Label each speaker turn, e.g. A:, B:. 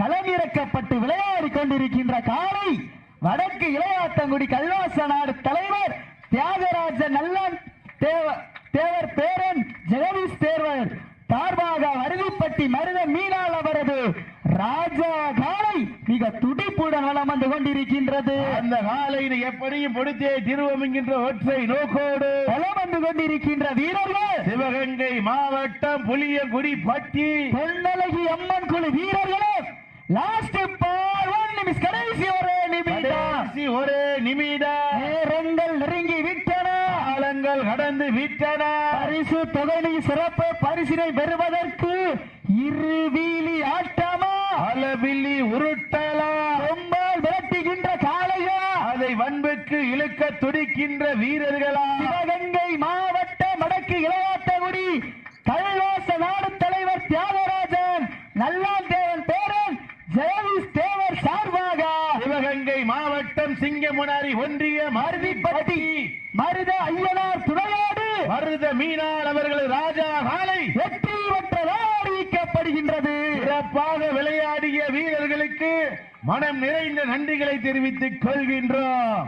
A: களமிறக்கப்பட்டு விளையாடி கொண்டிருக்கின்ற காலை வடக்கு இளையாத்தங்குடி கல்வாச நாடு தலைவர் தியாகராஜ நல்லான் தேவர் பேரன் ஜெகதீஷ் தேர்வர் சார்பாக வருதிப்பட்டி மருத மீனால் அவரது ராஜா காலை மிக துடிப்புடன் வளம் வந்து கொண்டிருக்கின்றது.
B: அந்த காலை எப்படியும் பொடித்தே திருவம் என்கின்ற ஒற்றை நோக்கோடு
A: வளம் வந்து கொண்டிருக்கின்ற வீரர்கள்
B: சிவகங்கை மாவட்டம் புளியங்குடி பட்டி
A: பொன்னழகி அம்மன் குழு வீரர்களும் லாஸ்ட் பால் 1 நிமிஷம் கடைசி ஒரு நிமிடம் நேரங்கள் நெருங்கி விட்டன,
B: காலங்கள் கடந்து விட்டன.
A: பரிசு தொகை சிறப்பு பரிசினை பெறுவதற்கு இருவீலி ஆட்டமா
B: அளவில்லி உருட்டலா
A: ரொம்பால் விரட்டுகின்ற காளையா
B: அதை வன்புக்கு இழுக்க துடிக்கின்ற வீரர்களா
A: சிவகங்கை மாவட்ட வடக்கு இளையாத்தங்குடி கல்வாச நாடு தலைவர் தியாகராஜன் நல்லான் தேவன் பேரன் ஜெகதீஷ் தேவர் சார்பாக
B: சிவகங்கை மாவட்டம் சிங்கமுனாரி ஒன்றிய
A: மருதிப்பட்டி மருத ஐயனார் துணையோடு
B: மருத மீனால் அவர்கள் ராஜா காலை
A: வெற்றி பெற்றதாக அறிவிக்கப்படுகின்றது.
B: சிறப்பாக விளையாடிய வீரர்களுக்கு மனம் நிறைந்த நன்றிகளை தெரிவித்துக் கொள்கின்றோம்.